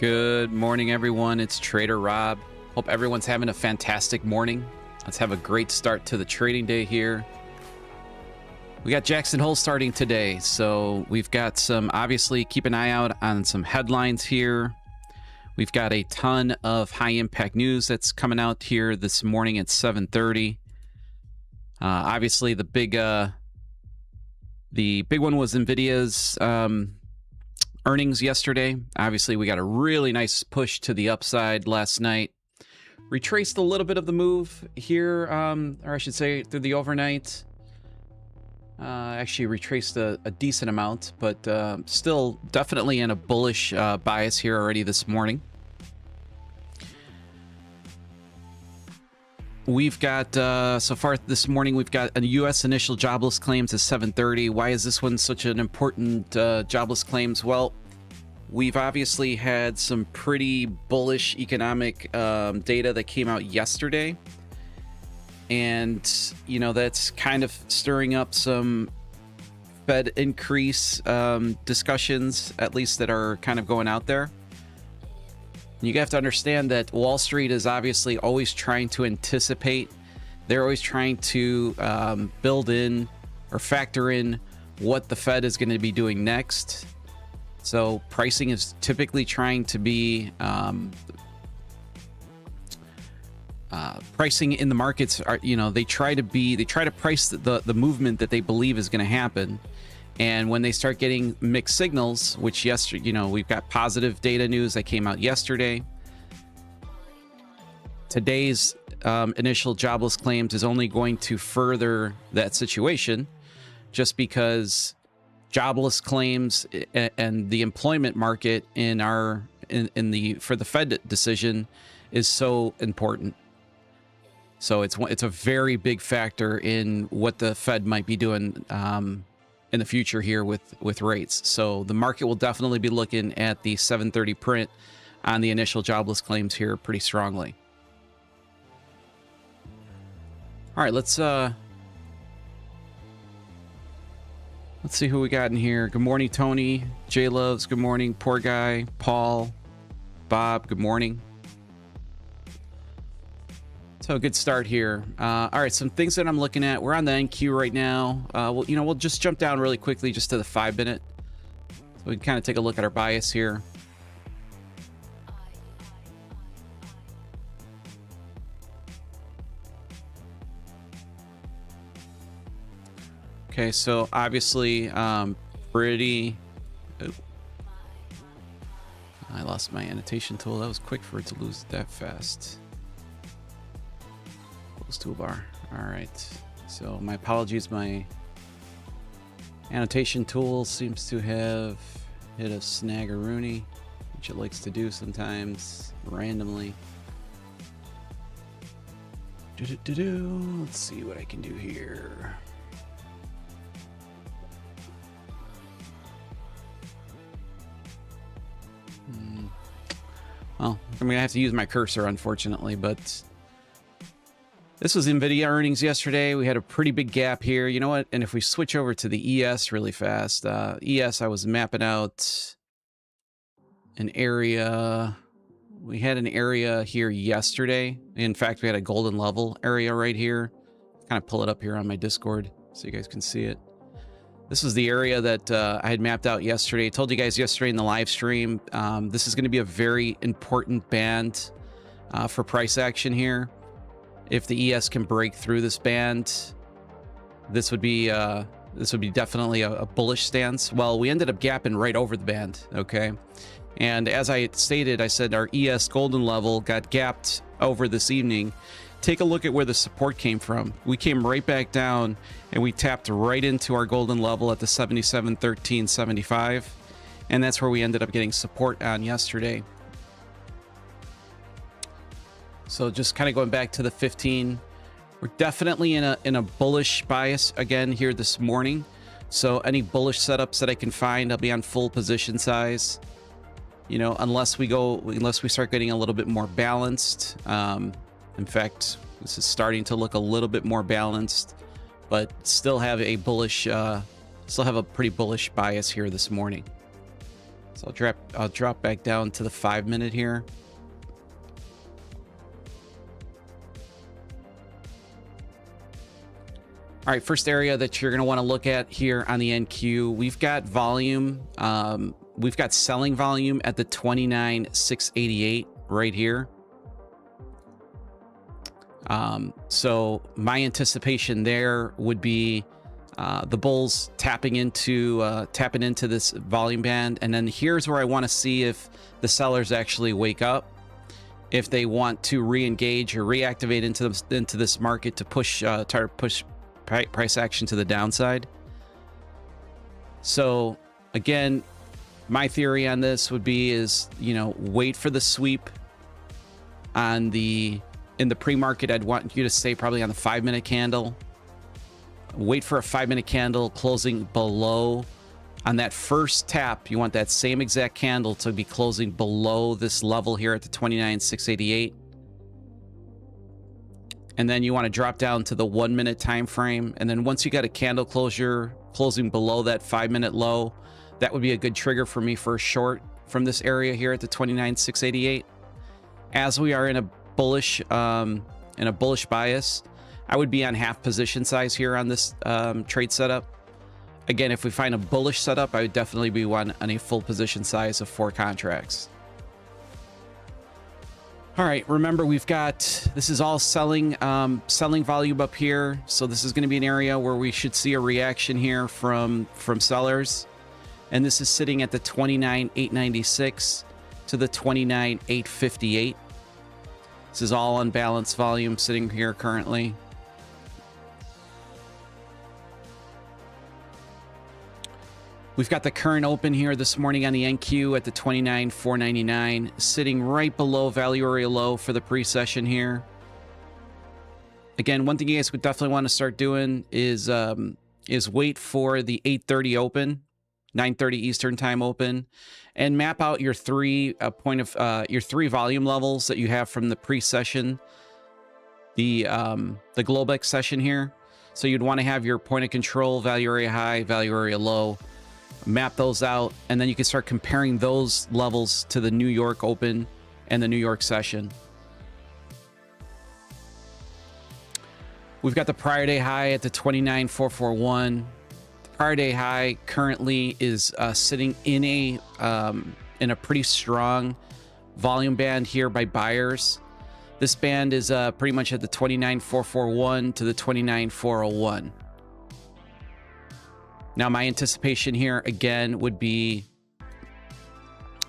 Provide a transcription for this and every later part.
Good morning, everyone. It's Trader Rob. Hope everyone's having a fantastic morning. Let's have a great start to the trading day here. We got Jackson Hole starting today, so we've got some, obviously, keep an eye out on some headlines here. We've got a ton of high-impact news that's coming out here this morning at 7:30. Obviously, the big one was NVIDIA's earnings yesterday. Obviously, we got a really nice push to the upside last night. Retraced a little bit of the move here, or I should say through the overnight. Actually retraced a decent amount, but still definitely in a bullish bias here already this morning. We've got, so far this morning, we've got a U.S. initial jobless claims at 7:30. Why is this one such an important jobless claims? Well, we've obviously had some pretty bullish economic data that came out yesterday. And, you know, that's kind of stirring up some Fed increase discussions, at least that are kind of going out there. You have to understand that Wall Street is obviously always trying to anticipate. They're always trying to build in or factor in what the Fed is going to be doing next. So pricing is typically trying to be pricing in the markets are, you know, they try to price the movement that they believe is going to happen. And when they start getting mixed signals, which yesterday, you know, we've got positive data news that came out yesterday. Today's initial jobless claims is only going to further that situation, just because jobless claims and the employment market for the Fed decision is so important. So it's a very big factor in what the Fed might be doing in the future here with rates. So the market will definitely be looking at the 7:30 print on the initial jobless claims here pretty strongly. All right, let's see who we got in here. Good morning, Tony. J Loves, good morning. Poor Guy, Paul, Bob, good morning. So a good start here. All right, some things that I'm looking at. We're on the NQ right now. We'll just jump down really quickly just to the 5-minute. So we can kind of take a look at our bias here. Okay, so obviously pretty... Oh. I lost my annotation tool. That was quick for it to lose that fast. Toolbar. All right, so my apologies, my annotation tool seems to have hit a snag-a-rooney, which it likes to do sometimes randomly. Let's see what I can do here. Well, I'm gonna have to use my cursor, unfortunately, but this was NVIDIA earnings yesterday. We had a pretty big gap here. You know what? And if we switch over to the ES really fast, ES, I was mapping out an area. We had an area here yesterday. In fact, we had a golden level area right here. Kind of pull it up here on my Discord so you guys can see it. This was the area that I had mapped out yesterday. I told you guys yesterday in the live stream, this is going to be a very important band for price action here. If the ES can break through this band, this would be definitely a bullish stance. Well, we ended up gapping right over the band, okay? And as I stated, I said our ES golden level got gapped over this evening. Take a look at where the support came from. We came right back down and we tapped right into our golden level at the 77.1375, and that's where we ended up getting support on yesterday. So just kind of going back to the 15, we're definitely in a bullish bias again here this morning. So any bullish setups that I can find, I'll be on full position size. You know, unless we start getting a little bit more balanced. In fact, this is starting to look a little bit more balanced, but still have a bullish, still have a pretty bullish bias here this morning. So I'll drop back down to the 5-minute here. All right, first area that you're going to want to look at here on the NQ, we've got volume. We've got selling volume at the 29,688 right here. So my anticipation there would be the bulls tapping into this volume band, and then here's where I want to see if the sellers actually wake up, if they want to re-engage or reactivate into this market to try to push price action to the downside. So again, my theory on this would be wait for the sweep in the pre-market. I'd want you to stay probably on the 5-minute candle. Wait for a 5-minute candle closing below. On that first tap, you want that same exact candle to be closing below this level here at the 29,688. And then you want to drop down to the 1-minute time frame. And then once you got a candle closure closing below that 5-minute low, that would be a good trigger for me for a short from this area here at the 29,688. As we are in a bullish bias, I would be on half position size here on this trade setup. Again, if we find a bullish setup, I would definitely be on a full position size of 4 contracts. All right, remember this is all selling volume up here. So this is going to be an area where we should see a reaction here from sellers. And this is sitting at the 29,896 to the 29,858. This is all unbalanced volume sitting here currently. We've got the current open here this morning on the NQ at the 29,499, sitting right below value area low for the pre-session here. Again, one thing you guys would definitely want to start doing is wait for the 8:30 open, 9:30 Eastern time open, and map out your three volume levels that you have from the pre-session, the Globex session here. So you'd want to have your point of control, value area high, value area low. Map those out, and then you can start comparing those levels to the New York Open and the New York session. We've got the prior day high at the 29,441. The prior day high currently is sitting in a pretty strong volume band here by buyers. This band is pretty much at the 29,441 to the 29,401. Now, my anticipation here, again, would be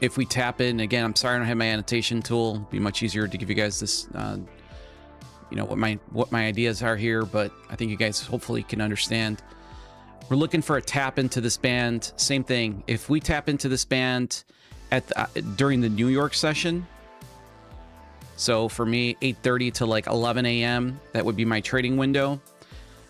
if we tap in, again, I'm sorry I don't have my annotation tool. It'd be much easier to give you guys this, what my ideas are here, but I think you guys hopefully can understand. We're looking for a tap into this band. Same thing. If we tap into this band during the New York session, so for me, 8:30 to like 11 a.m., that would be my trading window.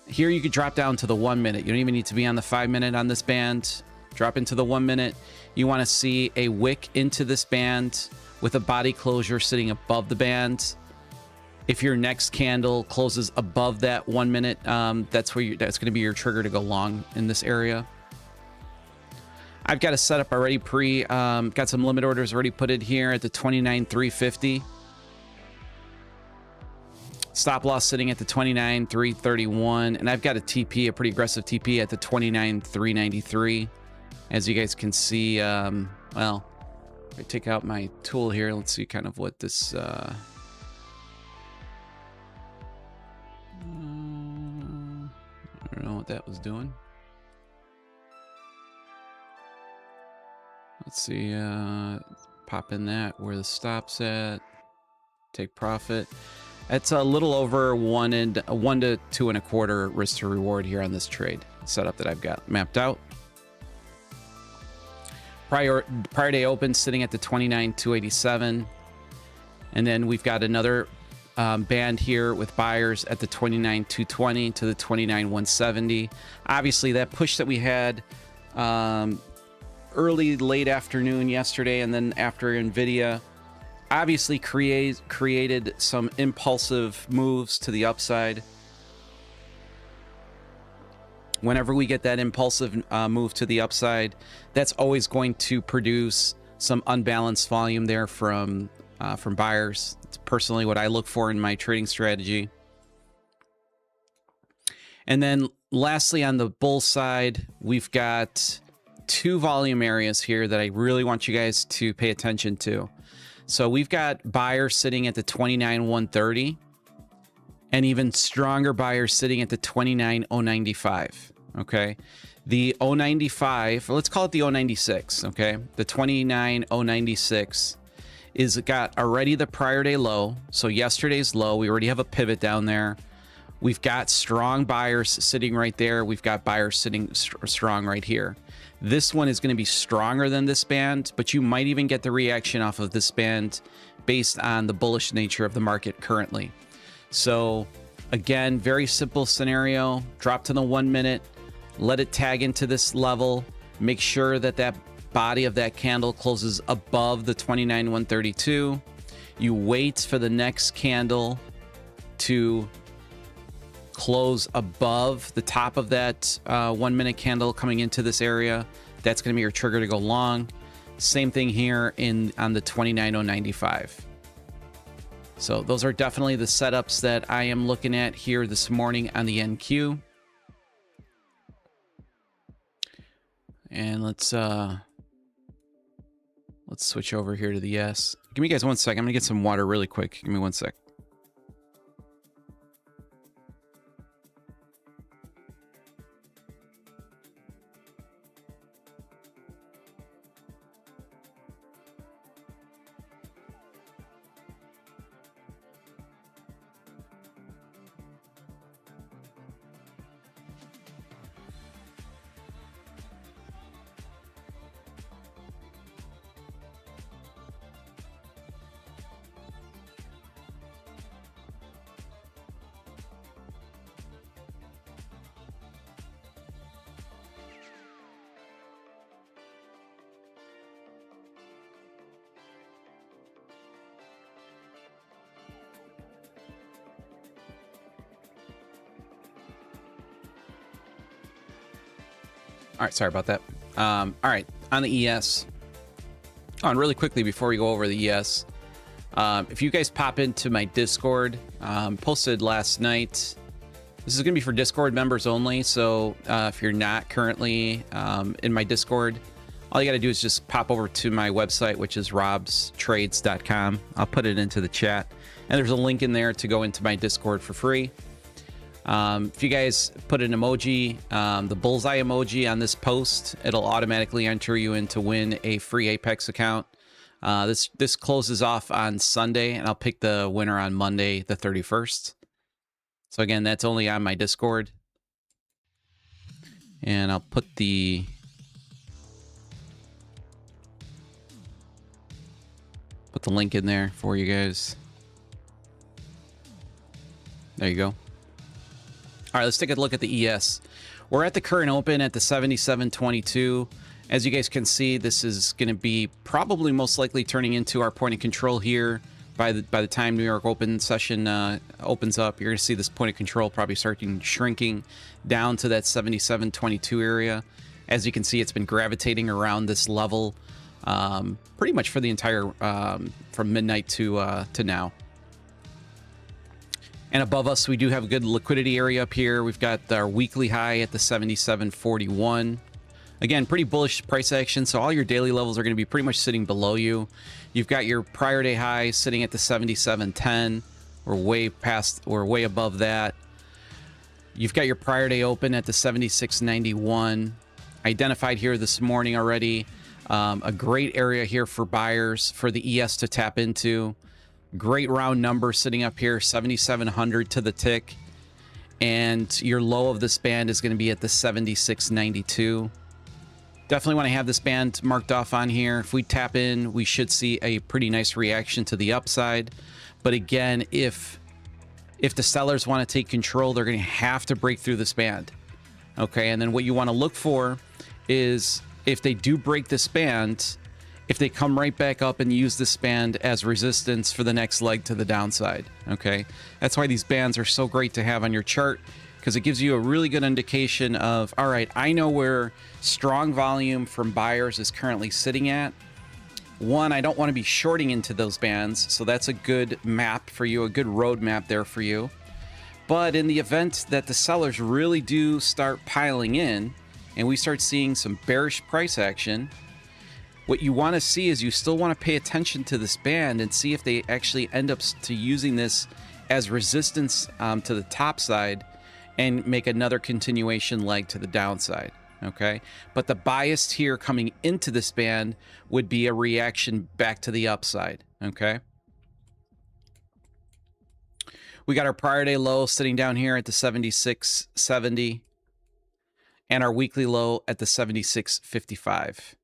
Here you could drop down to the 1-minute. You don't even need to be on the 5-minute on this band. Drop into the 1-minute. You want to see a wick into this band with a body closure sitting above the band. If your next candle closes above that 1-minute, that's going to be your trigger to go long in this area. I've got a setup already got some limit orders already put in here at the 29,350. Stop loss sitting at the 29,331, and I've got a TP, a pretty aggressive TP at the 29,393. As you guys can see, well, if I take out my tool here, let's see kind of what this, I don't know what that was doing. Let's see, pop in that, where the stop's at, take profit. It's a little over 1 to 2.25 risk to reward here on this trade setup that I've got mapped out. Prior day open sitting at the 29,287, and then we've got another band here with buyers at the 29,220 to the 29,170. Obviously, that push that we had late afternoon yesterday, and then after NVIDIA, obviously created some impulsive moves to the upside. whenever we get that impulsive move to the upside, that's always going to produce some unbalanced volume there from buyers. It's personally what I look for in my trading strategy. And then lastly, on the bull side, we've got two volume areas here that I really want you guys to pay attention to. So we've got buyers sitting at the 29,130 and even stronger buyers sitting at the 29,095. Okay. The 095, let's call it the 096. Okay. The 29,096 is got already the prior day low. So yesterday's low, we already have a pivot down there. We've got strong buyers sitting right there. We've got buyers sitting strong right here. This one is going to be stronger than this band, but you might even get the reaction off of this band based on the bullish nature of the market currently. So again, very simple scenario. Drop to the 1 minute, let it tag into this level. Make sure that that body of that candle closes above the 29,132. You wait for the next candle to close above the top of that 1 minute candle coming into this area. That's going to be your trigger to go long. Same thing here on the 29,095. So those are definitely the setups that I am looking at here this morning on the NQ. And let's switch over here to the S. Give me guys 1 sec. I'm gonna get some water really quick. Give me 1 sec. All right, sorry about that. All right, on the ES. On really quickly before we go over the ES, if you guys pop into my Discord, posted last night. This is going to be for Discord members only. So if you're not currently in my Discord, all you got to do is just pop over to my website, which is robstrades.com. I'll put it into the chat, and there's a link in there to go into my Discord for free. If you guys put an emoji, the bullseye emoji on this post, it'll automatically enter you in to win a free Apex account. This closes off on Sunday, and I'll pick the winner on Monday, the 31st. So again, that's only on my Discord. And I'll put the link in there for you guys. There you go. All right, let's take a look at the ES. We're at the current open at the 77.22. As you guys can see, this is going to be probably most likely turning into our point of control here by the time New York Open session opens up. You're going to see this point of control probably starting shrinking down to that 77.22 area. As you can see, it's been gravitating around this level pretty much for the entire from midnight to now. And above us, we do have a good liquidity area up here. We've got our weekly high at the 77.41. Again, pretty bullish price action, so all your daily levels are going to be pretty much sitting below you. You've got your prior day high sitting at the 77.10. We're way above that. You've got your prior day open at the 76.91. Identified here this morning already. A great area here for buyers, for the ES to tap into. Great round number sitting up here, 7,700 to the tick. And your low of this band is going to be at the 76.92. Definitely want to have this band marked off on here. If we tap in, we should see a pretty nice reaction to the upside. But again, if the sellers want to take control, they're going to have to break through this band. Okay, and then what you want to look for is if they do break this band, if they come right back up and use this band as resistance for the next leg to the downside. Okay, that's why these bands are so great to have on your chart. because it gives you a really good indication of, all right, I know where strong volume from buyers is currently sitting at. One, I don't want to be shorting into those bands, so that's a good map for you, a good roadmap there for you. But in the event that the sellers really do start piling in and we start seeing some bearish price action, what you want to see is you still want to pay attention to this band and see if they actually end up to using this as resistance to the top side and make another continuation leg to the downside. Okay, but the bias here coming into this band would be a reaction back to the upside. Okay, we got our prior day low sitting down here at the 76.70 and our weekly low at the 76.55.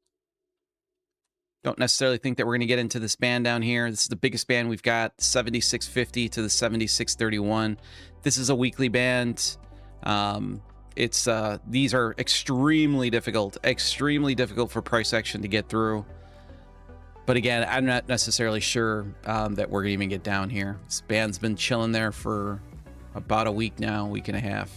Don't necessarily think that we're going to get into this band down here. This is the biggest band we've got, 76.50 to the 76.31. This is a weekly band. These are extremely difficult for price action to get through. But again, I'm not necessarily sure that we're gonna even get down here. This band's been chilling there for about a week now, week and a half.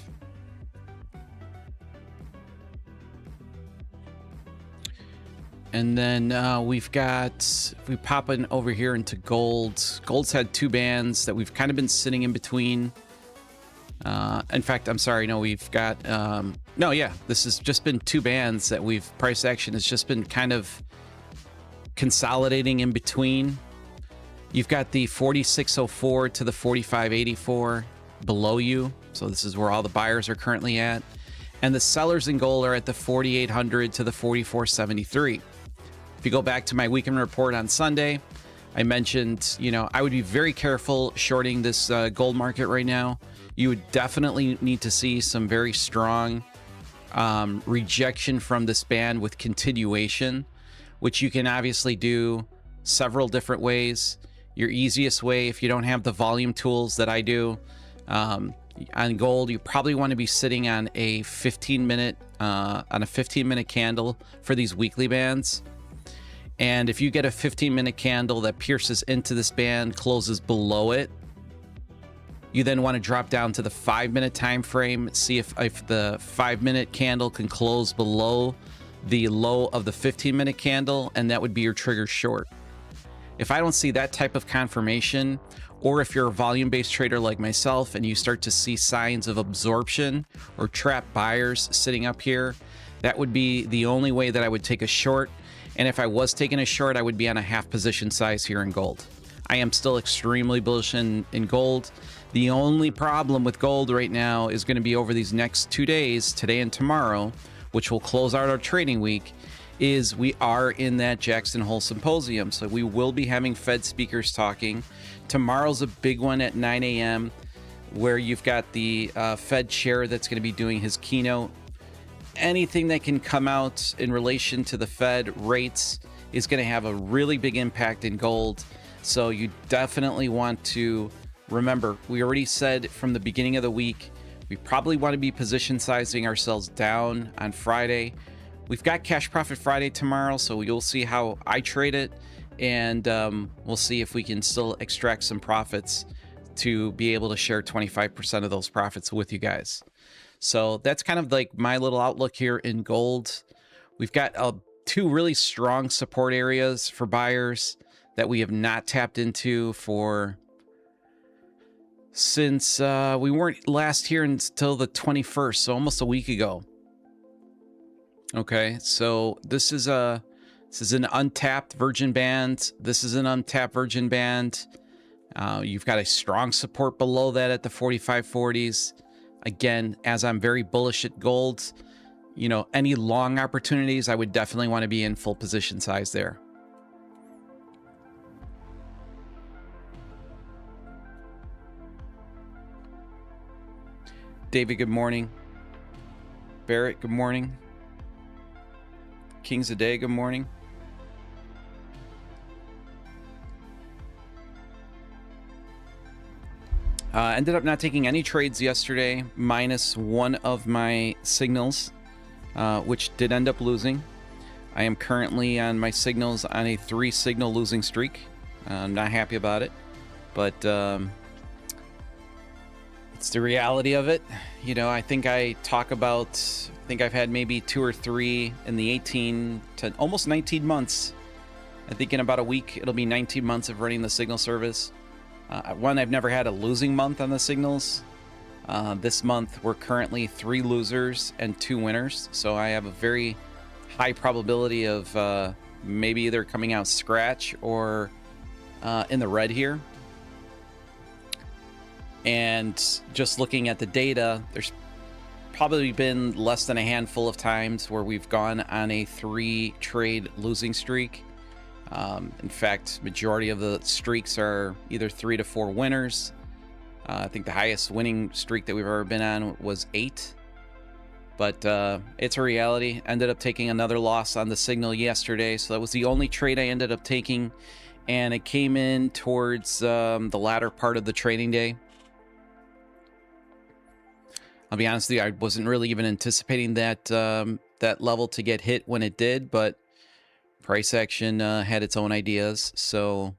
And then we've got, if we pop in over here into gold, gold's had two bands that we've kind of been sitting in between. In fact, I'm sorry, no, we've got, this has just been two bands that price action has just been kind of consolidating in between. You've got the 4604 to the 4584 below you. So this is where all the buyers are currently at. And the sellers in gold are at the 4800 to the 4473. If you go back to my weekend report on Sunday, I mentioned, I would be very careful shorting this gold market right now. You would definitely need to see some very strong rejection from this band with continuation, which you can obviously do several different ways. Your easiest way, if you don't have the volume tools that I do, on gold, you probably want to be sitting on a 15-minute candle for these weekly bands. And if you get a 15-minute candle that pierces into this band, closes below it, you then want to drop down to the 5-minute time frame, see if the 5-minute candle can close below the low of the 15-minute candle, and that would be your trigger short. If I don't see that type of confirmation, or if you're a volume-based trader like myself and you start to see signs of absorption or trap buyers sitting up here, that would be the only way that I would take a short. And if I was taking a short, I would be on a half position size here in gold. I am still extremely bullish in gold. The only problem with gold right now is going to be over these next 2 days, today and tomorrow, which will close out our trading week, is we are in that Jackson Hole Symposium. So we will be having Fed speakers talking. Tomorrow's a big one at 9 a.m. where you've got the Fed chair that's going to be doing his keynote. Anything that can come out in relation to the Fed rates is going to have a really big impact in gold. So you definitely want to remember, we already said from the beginning of the week, we probably want to be position sizing ourselves down on Friday. We've got Cash Profit Friday tomorrow, so you'll see how I trade it, and we'll see if we can still extract some profits to be able to share 25% of those profits with you guys. So that's kind of like my little outlook here in gold. We've got two really strong support areas for buyers that we have not tapped into since we weren't last here until the 21st, so almost a week ago. Okay, so this is an untapped virgin band. This is an untapped virgin band. You've got a strong support below that at the 4540s. Again, as I'm very bullish at gold, any long opportunities, I would definitely want to be in full position size there. David, good morning. Barrett, good morning. Kings a Day, good morning. Ended up not taking any trades yesterday, minus one of my signals, which did end up losing. I am currently on my signals on a 3-signal losing streak. I'm not happy about it, but it's It's the reality of it. You know, I think I've had maybe 2 or 3 in the 18 to almost 19 months. I think in about a week, it'll be 19 months of running the signal service. One, I've never had a losing month on the signals. This month, we're currently 3 losers and 2 winners. So I have a very high probability of maybe either coming out scratch or in the red here. And just looking at the data, there's probably been less than a handful of times where we've gone on a 3-trade losing streak. In fact, majority of the streaks are either 3 to 4 winners. I think the highest winning streak that we've ever been on was 8. But it's a reality. Ended up taking another loss on the signal yesterday, so that was the only trade I ended up taking. And it came in towards the latter part of the trading day. I'll be honest with you, I wasn't really even anticipating that that level to get hit when it did, but price action had its own ideas, so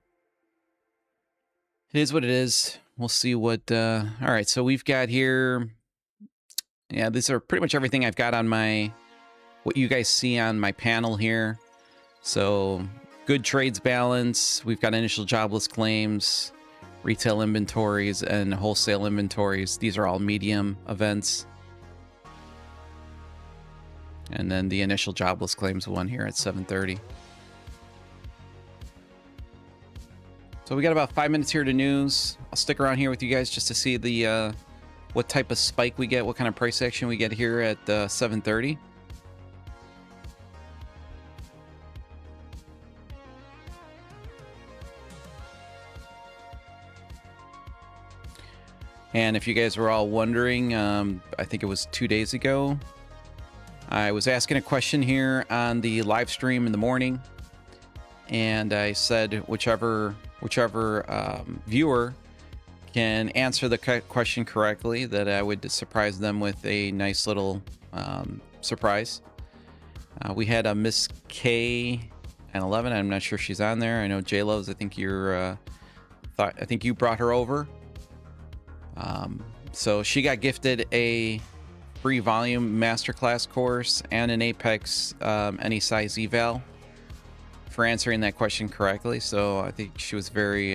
it is what it is. We'll see what... all right, so we've got here... Yeah, these are pretty much everything I've got on what you guys see on my panel here. So, good trades balance. We've got initial jobless claims, retail inventories, and wholesale inventories. These are all medium events. And then the initial jobless claims one here at 7:30. So we got about 5 minutes here to news. I'll stick around here with you guys just to see the what type of spike we get, what kind of price action we get here at 7:30. And if you guys were all wondering, I think it was 2 days ago, I was asking a question here on the live stream in the morning, and I said whichever viewer can answer the question correctly, that I would surprise them with a nice little surprise. We had a Miss K and 11. I'm not sure if she's on there. I know J Loves. I think I think you brought her over. So she got gifted a free volume masterclass course and an Apex any size eval for answering that question correctly. So I think she was very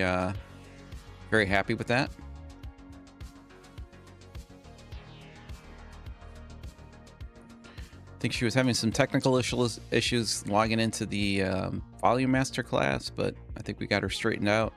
happy with that. I think she was having some technical issues logging into the volume masterclass, but I think we got her straightened out.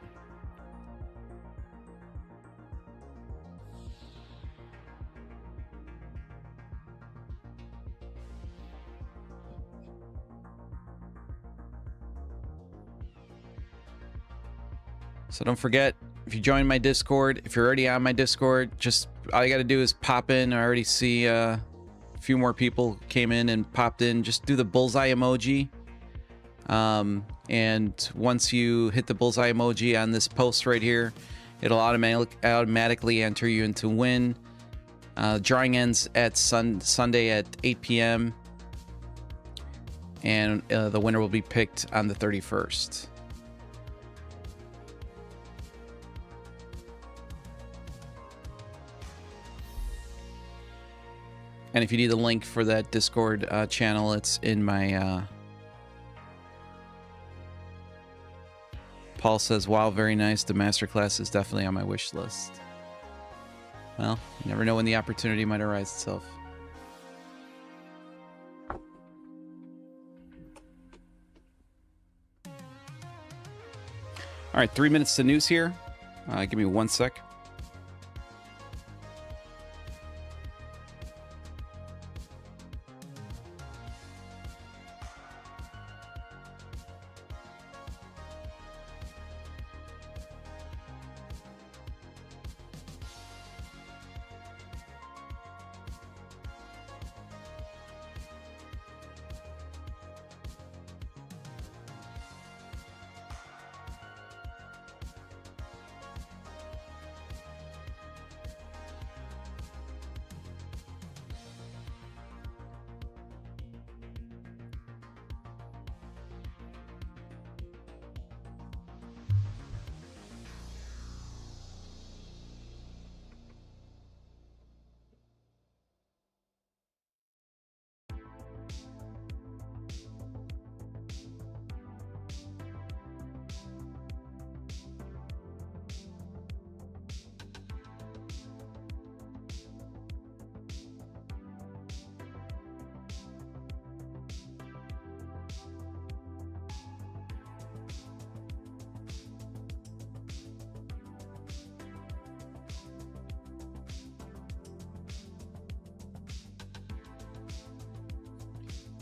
So don't forget, if you join my Discord, if you're already on my Discord, just all you got to do is pop in. I already see a few more people came in and popped in. Just do the bullseye emoji. And once you hit the bullseye emoji on this post right here, it'll automatically enter you into win. Drawing ends at Sunday at 8 p.m. And the winner will be picked on the 31st. And if you need the link for that Discord channel, it's in my... Paul says, wow, very nice. The masterclass is definitely on my wish list. Well, you never know when the opportunity might arise itself. All right, 3 minutes to news here. Give me 1 sec.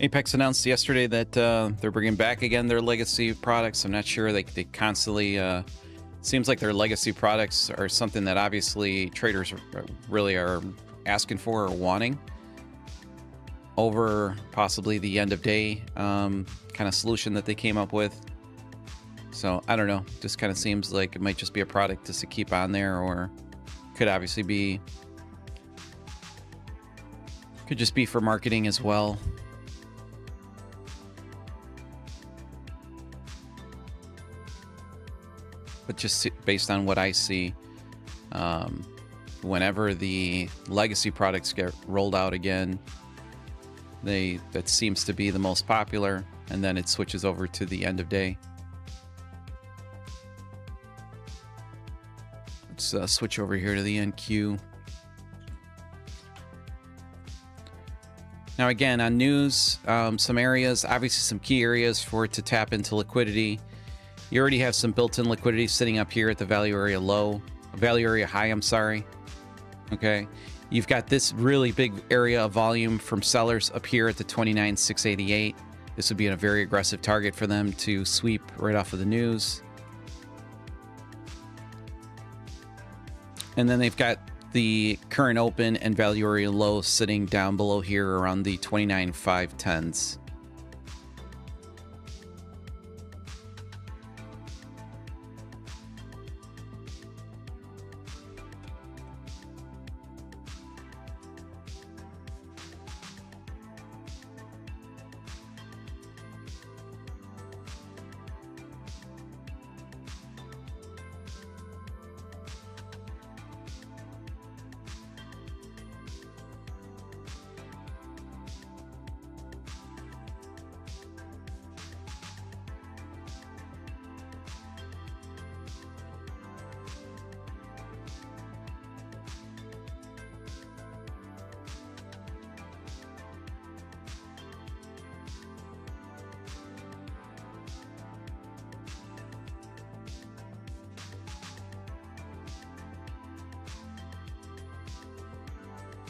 Apex announced yesterday that they're bringing back again their legacy products. I'm not sure. They constantly seems like their legacy products are something that obviously traders really are asking for or wanting over possibly the end of day kind of solution that they came up with. So I don't know. Just kind of seems like it might just be a product just to keep on there, or could obviously be, could just be for marketing as well. But just based on what I see, whenever the legacy products get rolled out again, that seems to be the most popular, and then it switches over to the end of day. Let's switch over here to the NQ. Now again, on news, some areas, obviously some key areas for it to tap into liquidity. You already have some built-in liquidity sitting up here at the value area high, I'm sorry. Okay. You've got this really big area of volume from sellers up here at the 29,688. This would be a very aggressive target for them to sweep right off of the news. And then they've got the current open and value area low sitting down below here around the 29,510s.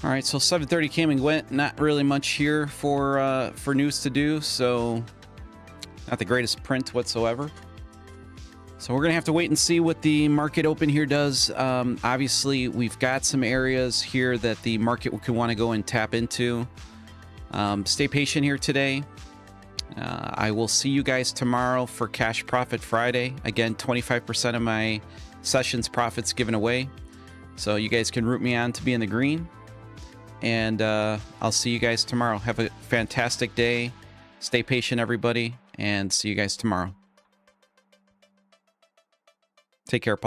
All right, so 7:30 came and went. Not really much here for news to do, so not the greatest print whatsoever. So we're gonna have to wait and see what the market open here does. Obviously, we've got some areas here that the market could want to go and tap into. Stay patient here today. I will see you guys tomorrow for Cash Profit Friday. Again, 25% of my sessions profits given away, so you guys can root me on to be in the green. And I'll see you guys tomorrow. Have a fantastic day. Stay patient, everybody, and see you guys tomorrow. Take care, Paul.